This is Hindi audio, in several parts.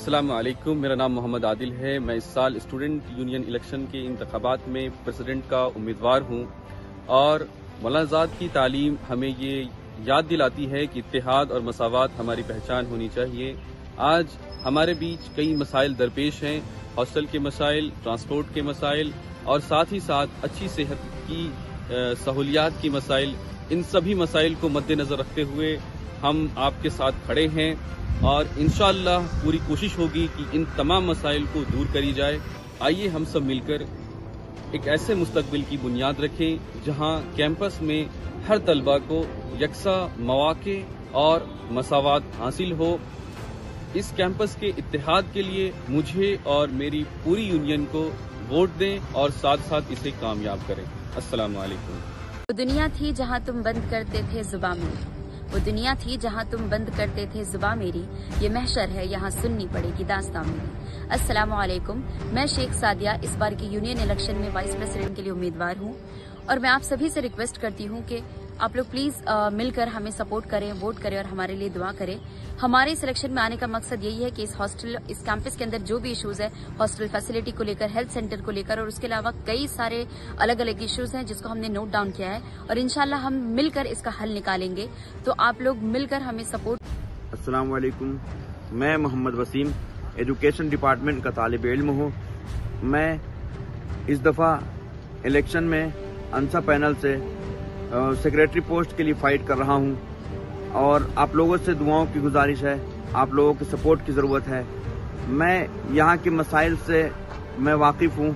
अस्सलाम वालेकुम। मेरा नाम मोहम्मद आदिल है। मैं इस साल स्टूडेंट यूनियन इलेक्शन के इंतखाबात में प्रेसिडेंट का उम्मीदवार हूँ और मौलाना आज़ाद की तालीम हमें ये याद दिलाती है कि इत्तेहाद और मसावात हमारी पहचान होनी चाहिए। आज हमारे बीच कई मसाइल दरपेश हैं, हॉस्टल के मसाइल, ट्रांसपोर्ट के मसाइल और साथ ही साथ अच्छी सेहत की सहूलियात की मसाइल। इन सभी मसाइल को मद्देनजर रखते हुए हम आपके साथ खड़े हैं और इंशाअल्लाह पूरी कोशिश होगी कि इन तमाम मसाइल को दूर करी जाए। आइए हम सब मिलकर एक ऐसे मुस्तकबिल की बुनियाद रखें जहां कैंपस में हर तलबा को यकसा मौके और मसावात हासिल हो। इस कैंपस के इत्तेहाद के लिए मुझे और मेरी पूरी यूनियन को वोट दें और साथ साथ इसे कामयाब करें। अस्सलाम वालेकुम। वो दुनिया थी जहां तुम बंद करते थे जुबान मेरी, वो दुनिया थी जहां तुम बंद करते थे जुबान मेरी, ये महशर है यहाँ सुननी पड़ेगी दास्तां मेरी। अस्सलाम वालेकुम। मैं शेख सादिया इस बार की यूनियन इलेक्शन में वाइस प्रेसिडेंट के लिए उम्मीदवार हूँ और मैं आप सभी से रिक्वेस्ट करती हूँ कि आप लोग प्लीज मिलकर हमें सपोर्ट करें, वोट करें और हमारे लिए दुआ करें। हमारे सिलेक्शन में आने का मकसद यही है कि इस कैंपस के अंदर जो भी इश्यूज है, हॉस्टल फैसिलिटी को लेकर, हेल्थ सेंटर को लेकर और उसके अलावा कई सारे अलग अलग इश्यूज हैं जिसको हमने नोट डाउन किया है और इंशाल्लाह हम मिलकर इसका हल निकालेंगे। तो आप लोग मिलकर हमें सपोर्ट। अस्सलाम वालेकुम। मैं मोहम्मद वसीम एजुकेशन डिपार्टमेंट का तालिब इल्म हूँ। मैं इस दफ़ा इलेक्शन में अंसा पैनल से सेक्रेटरी पोस्ट के लिए फाइट कर रहा हूं और आप लोगों से दुआओं की गुजारिश है, आप लोगों की सपोर्ट की ज़रूरत है। मैं यहाँ के मसाइल से मैं वाकिफ़ हूँ,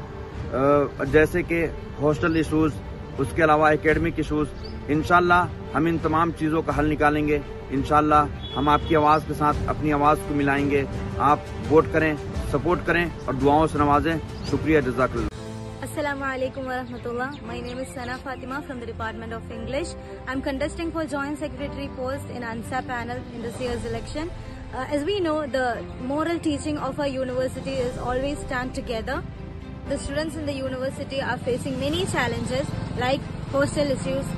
जैसे कि हॉस्टल इशूज़, उसके अलावा एकेडमिक इशूज़। इंशाल्लाह हम इन तमाम चीज़ों का हल निकालेंगे। इंशाल्लाह हम आपकी आवाज़ के साथ अपनी आवाज़ को मिलाएंगे। आप वोट करें, सपोर्ट करें और दुआओं से नवाजें। शुक्रिया, जज़ाकल्लाह। Assalamu alaikum wa rahmatullah. My name is Sana Fatima from the Department of English. I'm contesting for Joint Secretary post in ANSA panel in this year's election. As we know, the moral teaching of our university is always stand together. The students in the university are facing many challenges like hostel issues,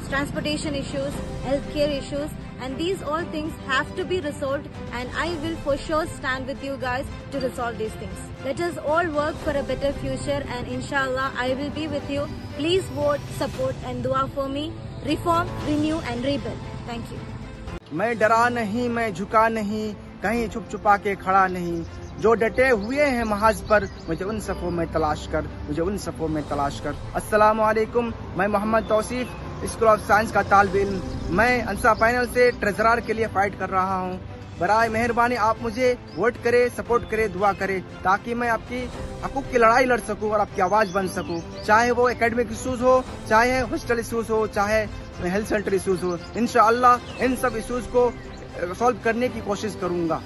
transportation issues, healthcare issues, and these all things have to be resolved, and I will for sure stand with you guys to resolve these things. Let us all work for a better future and inshallah I will be with you. Please vote, support and dua for me. Reform, renew and rebuild. Thank you. मैं डरा नहीं, मैं झुका नहीं, कहीं छुप छुपा के खड़ा नहीं। जो डटे हुए हैं महाज पर, मुझे उन सफ़ों में तलाश कर, मुझे उन सफ़ों में तलाश कर। अस्सलाम वालेकुम। मैं Mohammad Tauseef school of science का तालिब इल्म। मैं अंसा पैनल से ट्रेजरर के लिए फाइट कर रहा हूँ। बराए मेहरबानी आप मुझे वोट करें, सपोर्ट करें, दुआ करें ताकि मैं आपकी हकूक़ की लड़ाई लड़ सकूं और आपकी आवाज़ बन सकूं। चाहे वो एकेडमिक इशूज़ हो, चाहे हॉस्टल इशूज़ हो, चाहे हेल्थ सेंटर इशूज़ हो। इंशाअल्लाह इन सब इशूज़ को सॉल्व करने की कोशिश करूँगा।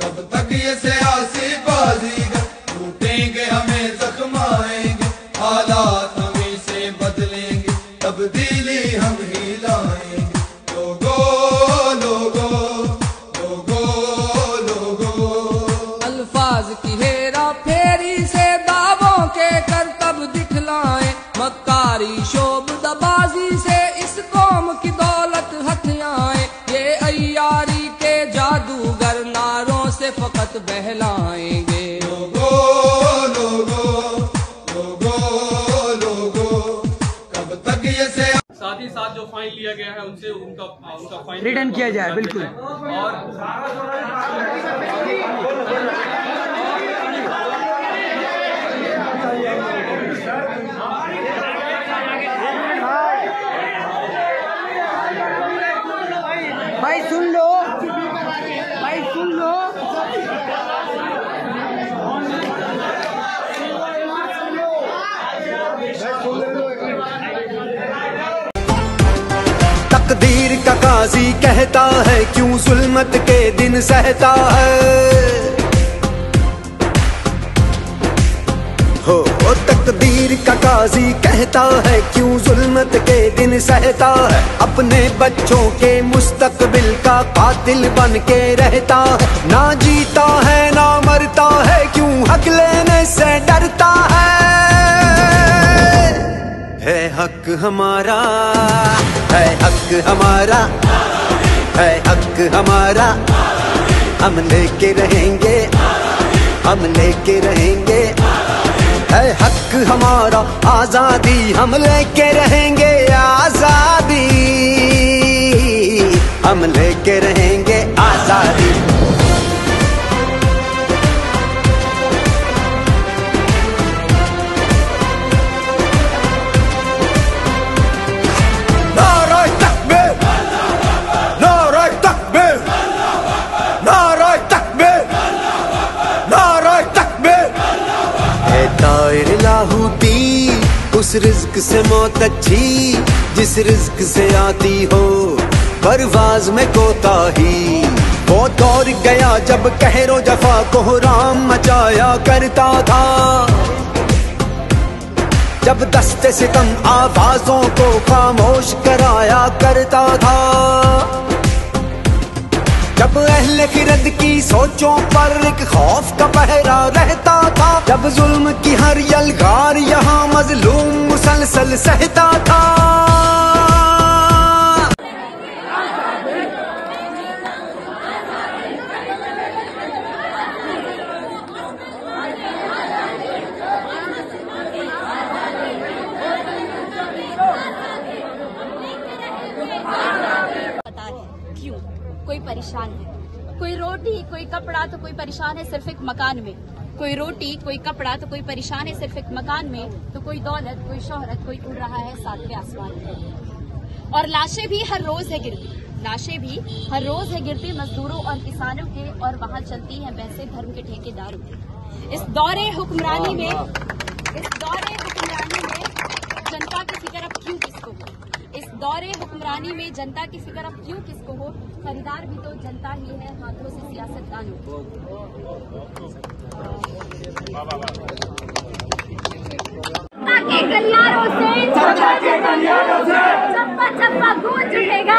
कब तक ये सियासी बाजीगर लूटेंगे, हमें जख्माएंगे, हालात हमें से बदलेंगे, तब्दीली हम ही लाएंगे। लोगो लोगो लोगो लोगो अल्फाज की हेरा फेरी से दावों के करतब दिखलाएं, मक्कारी शोब दबाजी से इस कौम की दौलत हथियाएं। ये अय्यारी के जादूगर नारों से फकत बहलाएंगे। लोगो लोगो लोगो लोगो कब तक ये से साथ ही साथ जो फाइन लिया गया है उनसे उनका फाइन रिटर्न किया जाए। बिल्कुल। और भाई सुन लो, भाई सुन लो। तकदीर का काजी कहता है क्यों जुल्मत के दिन सहता है। हो तकदीर का काजी कहता है क्यों जुल्मत के दिन सहता है। अपने बच्चों के मुस्तकबिल का कातिल बन के रहता है। ना जीता है ना मरता है, क्यों हक लेने से डरता है हक हमारा, है हक हमारा, है हक हमारा। हम लेके रहेंगे, हम लेके रहेंगे। है हक हमारा आजादी, हम लेके रहेंगे आजादी, हम लेके रहेंगे आजादी। उस रिज्क से मौत अच्छी जिस रिज्क से आती हो परवाज में कोताही। वो दौर गया जब कहरो जफा को राम मचाया करता था, जब दस्ते सितम आवाजों को खामोश कराया करता था, जब अहले खिरद की सोचों पर एक खौफ का पहरा रहता था, जब जुल्म की हर यलगार यहाँ मजलूम मुसलसल सहता था। क्यों कोई परेशान है, कोई रोटी कोई कपड़ा तो कोई परेशान है सिर्फ एक मकान में, कोई रोटी कोई कपड़ा तो कोई परेशान है सिर्फ एक मकान में, तो कोई दौलत कोई शोहरत कोई उड़ रहा है सातवें आसमान में। और लाशें भी हर रोज है गिरती, लाशें भी हर रोज है गिरती मजदूरों और किसानों के, और वहाँ चलती है वैसे धर्म के ठेकेदारों के। इस दौरे हुक्मरानी में जनता की फिक्र अब क्यों किसको हो, इस दौरे हुक्मरानी में जनता की फिक्र अब क्यों किसको हो, खरीदार भी तो जनता ही है हाथों से सियासतदानों को। के गलियारों से चप्पा चप्पा गूंज उठेगा,